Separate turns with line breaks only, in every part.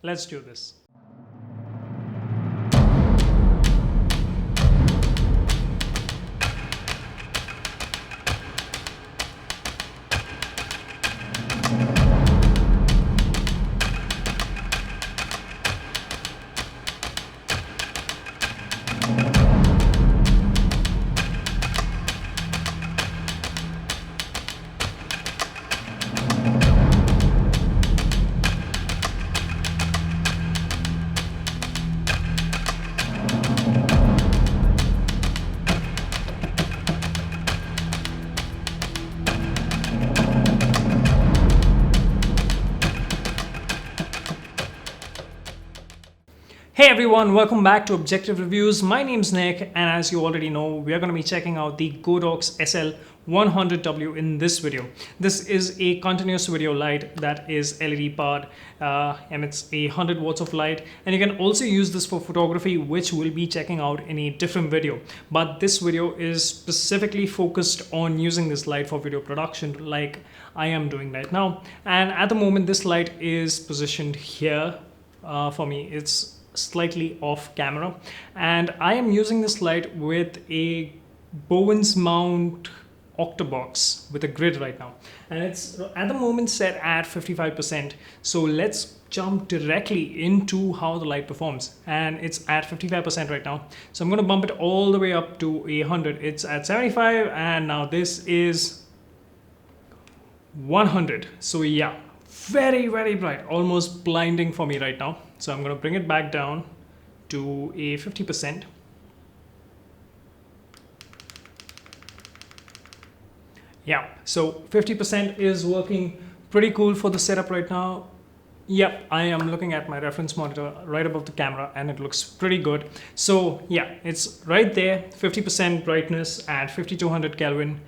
Let's do this. Hey everyone, welcome back to Objective Reviews. My name's Nick, and as you already know, we are going to be checking out the Godox SL-100W in this video. This is a continuous video light that is LED powered, and it's 100 watts of light. And you can also use this for photography, which we'll be checking out in a different video. But this video is specifically focused on using this light for video production, like I am doing right now. And at the moment, this light is positioned here. For me, it's slightly off camera, and I am using this light with a Bowens mount octobox with a grid right now, and it's at the moment set at 55%. So let's jump directly into how the light performs, and it's at 55% right now. So I'm going to bump it all the way up to 100. It's at 75, and now this is 100. So yeah, very bright, almost blinding for me right now. So I'm going to bring it back down to a 50%. Yeah, so 50% is working pretty cool for the setup right now. Yep, I am looking at my reference monitor right above the camera, and it looks pretty good. So yeah, it's right there, 50% brightness at 5200 Kelvin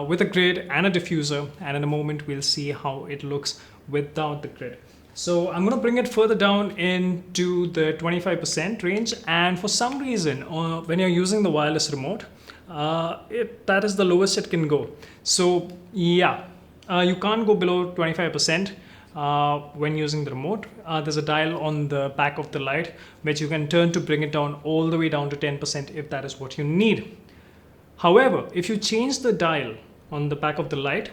with a grid and a diffuser. And in a moment, we'll see how it looks without the grid. So I'm going to bring it further down into the 25% range. And for some reason, when you're using the wireless remote, that is the lowest it can go. So yeah, you can't go below 25%. When using the remote. There's a dial on the back of the light which you can turn to bring it down all the way down to 10% if that is what you need. However, if you change the dial on the back of the light,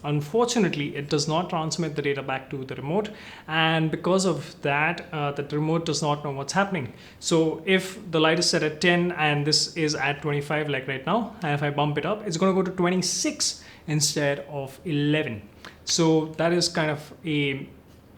unfortunately it does not transmit the data back to the remote, and because of that the remote does not know what's happening. So if the light is set at 10 and this is at 25 like right now, and if I bump it up, it's going to go to 26 instead of 11. So that is kind of a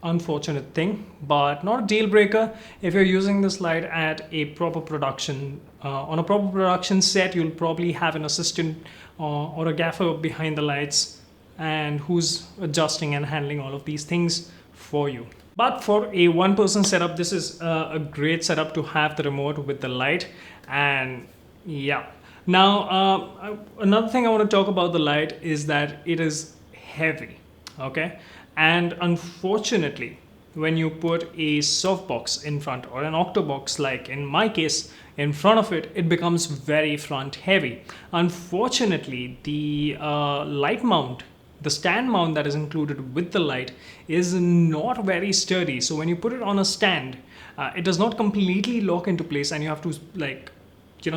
unfortunate thing, but not a deal breaker. If you're using this light at a proper production, on a proper production set, you'll probably have an assistant or a gaffer behind the lights, and who's adjusting and handling all of these things for you. But for a one-person setup, this is a great setup to have the remote with the light. And yeah, now another thing I want to talk about the light is that it is heavy. Okay, and unfortunately when you put a softbox in front, or an octobox like in my case in front of it, it becomes very front heavy. Unfortunately, the light mount, the stand mount that is included with the light, is not very sturdy. So when you put it on a stand, it does not completely lock into place, and you have to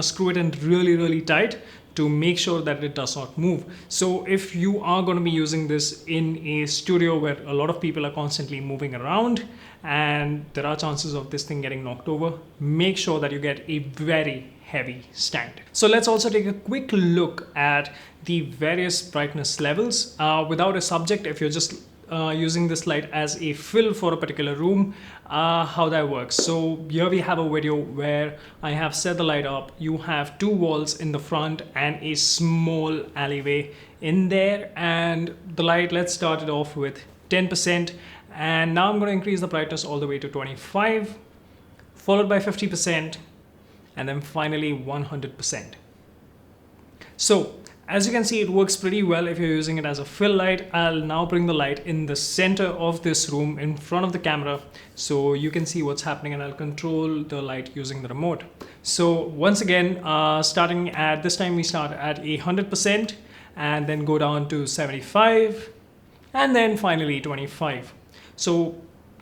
screw it in really tight to make sure that it does not move. So if you are going to be using this in a studio where a lot of people are constantly moving around and there are chances of this thing getting knocked over, make sure that you get a very heavy stand. So let's also take a quick look at the various brightness levels without a subject. If you're just using this light as a fill for a particular room, how that works. So here we have a video where I have set the light up. You have two walls in the front and a small alleyway in there, and the light, let's start it off with 10%, and now I'm going to increase the brightness all the way to 25, followed by 50%, and then finally 100%. So as you can see, it works pretty well if you're using it as a fill light. I'll now bring the light in the center of this room in front of the camera so you can see what's happening, and I'll control the light using the remote. So once again, starting at this time, we start at 100% and then go down to 75 and then finally 25. So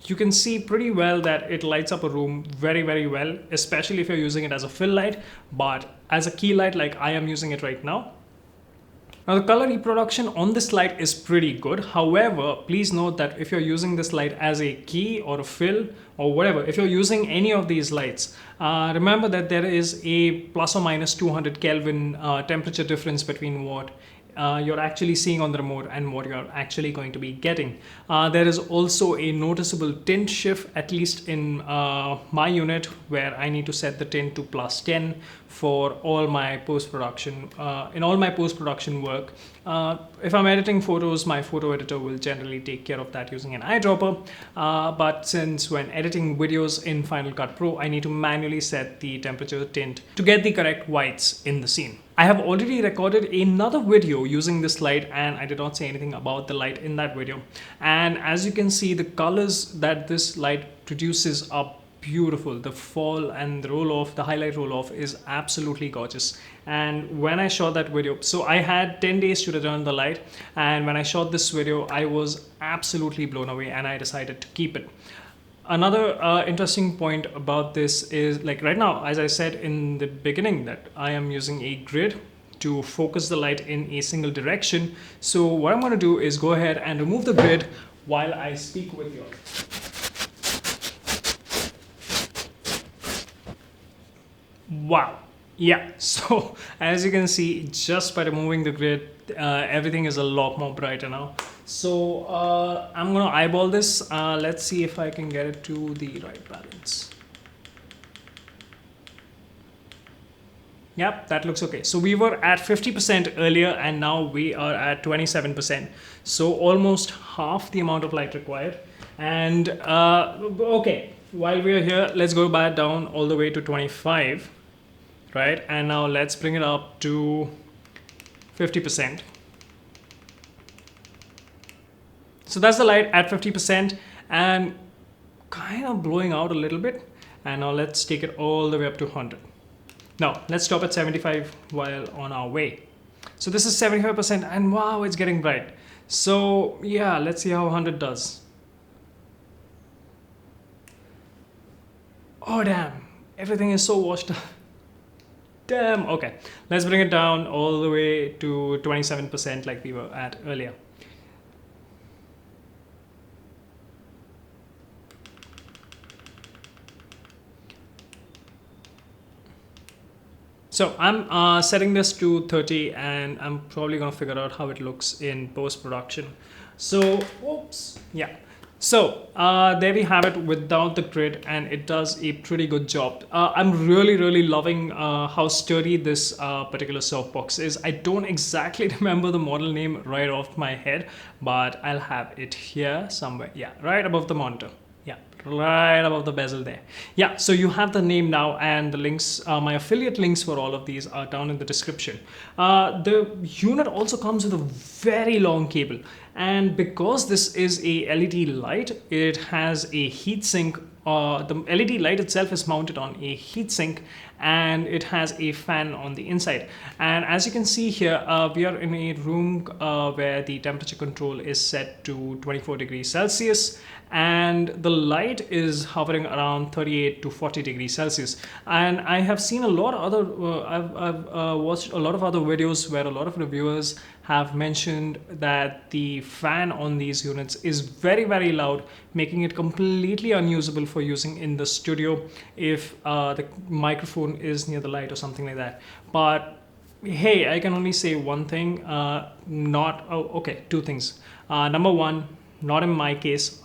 you can see pretty well that it lights up a room very well, especially if you're using it as a fill light, but as a key light like I am using it right now. Now the color reproduction on this light is pretty good. However, please note that if you're using this light as a key or a fill or whatever, if you're using any of these lights, remember that there is a plus or minus 200 Kelvin temperature difference between what you're actually seeing on the remote and what you're actually going to be getting. There is also a noticeable tint shift, at least in my unit, where I need to set the tint to +10 for all my post-production, in all my post-production work. If I'm editing photos, my photo editor will generally take care of that using an eyedropper. But since when editing videos in Final Cut Pro, I need to manually set the temperature tint to get the correct whites in the scene. I have already recorded another video using this light, and I did not say anything about the light in that video. And as you can see, the colors that this light produces are beautiful. The fall and the roll off, the highlight roll off is absolutely gorgeous. And when I shot that video, so I had 10 days to return the light, and when I shot this video, I was absolutely blown away and I decided to keep it. Another interesting point about this is, like right now, as I said in the beginning, that I am using a grid to focus the light in a single direction. So what I'm going to do is go ahead and remove the grid while I speak with you. Wow. Yeah, so as you can see, just by removing the grid, everything is a lot more brighter now. So I'm gonna eyeball this. Let's see if I can get it to the right balance. Yep, that looks okay. So we were at 50% earlier and now we are at 27%. So almost half the amount of light required. And okay, while we are here, let's go back down all the way to 25. Right, and now let's bring it up to 50%. So that's the light at 50% and kind of blowing out a little bit. And now let's take it all the way up to 100. Now let's stop at 75 while on our way. So this is 75% and wow, it's getting bright. So yeah, let's see how 100 does. Oh damn, everything is so washed up. Damn, okay. Let's bring it down all the way to 27% like we were at earlier. So I'm setting this to 30 and I'm probably gonna figure out how it looks in post-production. So, oops, yeah. So there we have it without the grid and it does a pretty good job. I'm really loving how sturdy this particular softbox is. I don't exactly remember the model name right off my head, but I'll have it here somewhere. Yeah, right above the monitor. Yeah, right above the bezel there. Yeah, so you have the name now and the links, my affiliate links for all of these are down in the description. The unit also comes with a very long cable. And because this is a LED light, it has a heatsink. The LED light itself is mounted on a heatsink and it has a fan on the inside. And as you can see here, we are in a room where the temperature control is set to 24 degrees Celsius and the light is hovering around 38 to 40 degrees Celsius. And I have seen a lot of other, I've watched a lot of other videos where a lot of reviewers have mentioned that the fan on these units is very loud, making it completely unusable for using in the studio if the microphone is near the light or something like that. But hey, I can only say one thing, two things. Number one, not in my case,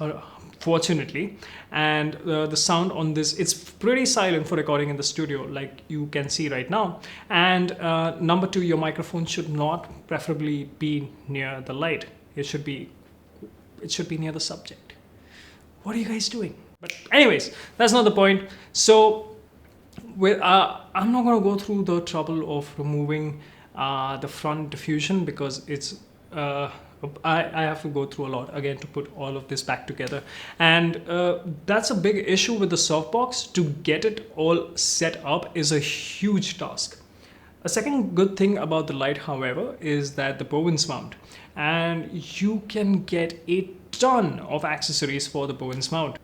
fortunately, and the sound on this, it's pretty silent for recording in the studio like you can see right now. And number two, your microphone should not preferably be near the light. It should be near the subject. What are you guys doing? But anyways, that's not the point. So I'm not going to go through the trouble of removing the front diffusion because it's I have to go through a lot again to put all of this back together, and that's a big issue with the softbox. To get it all set up is a huge task. A second good thing about the light, however, is that the Bowens mount, and you can get a ton of accessories for the Bowens mount.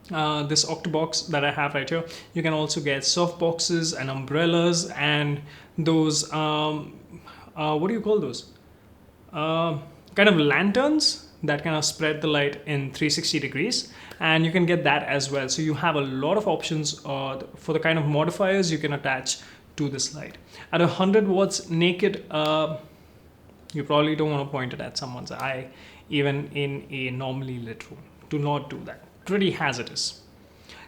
This octobox that I have right here, you can also get soft boxes and umbrellas and those what do you call those, kind of lanterns that kind of spread the light in 360 degrees, and you can get that as well. So you have a lot of options for the kind of modifiers you can attach to this light. At 100 watts naked, you probably don't want to point it at someone's eye, even in a normally lit room. Do not do that. Pretty hazardous.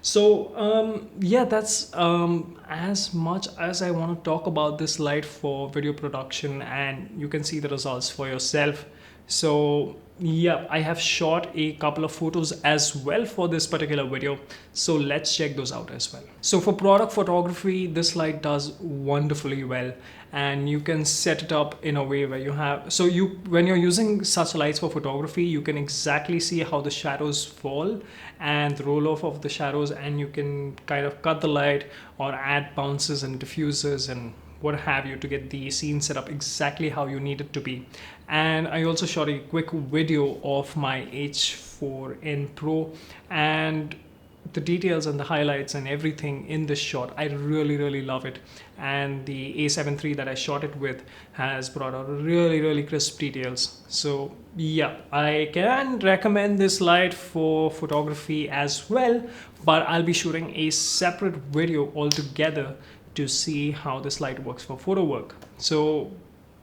So yeah, that's as much as I want to talk about this light for video production, and you can see the results for yourself. So yeah, I have shot a couple of photos as well for this particular video, so let's check those out as well. So for product photography, this light does wonderfully well, and you can set it up in a way where you have, so when you're using such lights for photography, you can exactly see how the shadows fall and the roll off of the shadows, and you can kind of cut the light or add bounces and diffusers and what have you to get the scene set up exactly how you need it to be. And I also shot a quick video of my H4n Pro, and the details and the highlights and everything in this shot, I really love it. And the A7 III that I shot it with has brought out really crisp details. So yeah, I can recommend this light for photography as well, but I'll be shooting a separate video altogether to see how this light works for photo work. So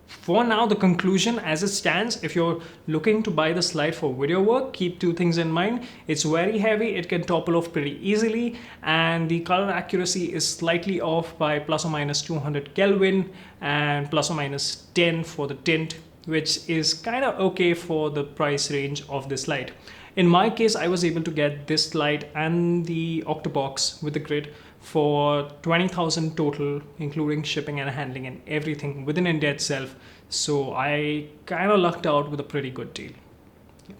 for now, the conclusion as it stands, if you're looking to buy this light for video work, keep two things in mind. It's very heavy, it can topple off pretty easily, and the color accuracy is slightly off by plus or minus 200 Kelvin and plus or minus 10 for the tint, which is kind of okay for the price range of this light. In my case, I was able to get this light and the octobox with the grid for 20,000 total, including shipping and handling and everything within India itself. So I kind of lucked out with a pretty good deal.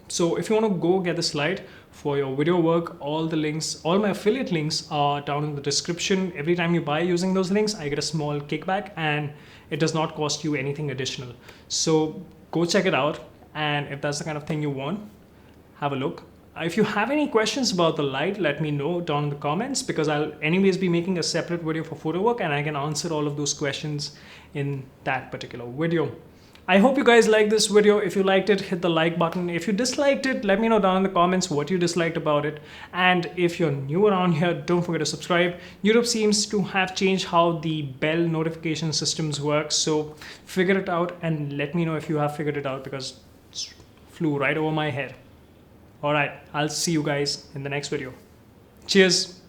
So if you want to go get this light for your video work, all the links, all my affiliate links are down in the description. Every time you buy using those links, I get a small kickback, and it does not cost you anything additional. So go check it out, and if that's the kind of thing you want, have a look. If you have any questions about the light, let me know down in the comments, because I'll anyways be making a separate video for photo work, and I can answer all of those questions in that particular video. I hope you guys liked this video. If you liked it, hit the like button. If you disliked it, let me know down in the comments what you disliked about it. And if you're new around here, don't forget to subscribe. YouTube seems to have changed how the bell notification systems work, so figure it out and let me know if you have figured it out, because it flew right over my head. Alright, I'll see you guys in the next video. Cheers!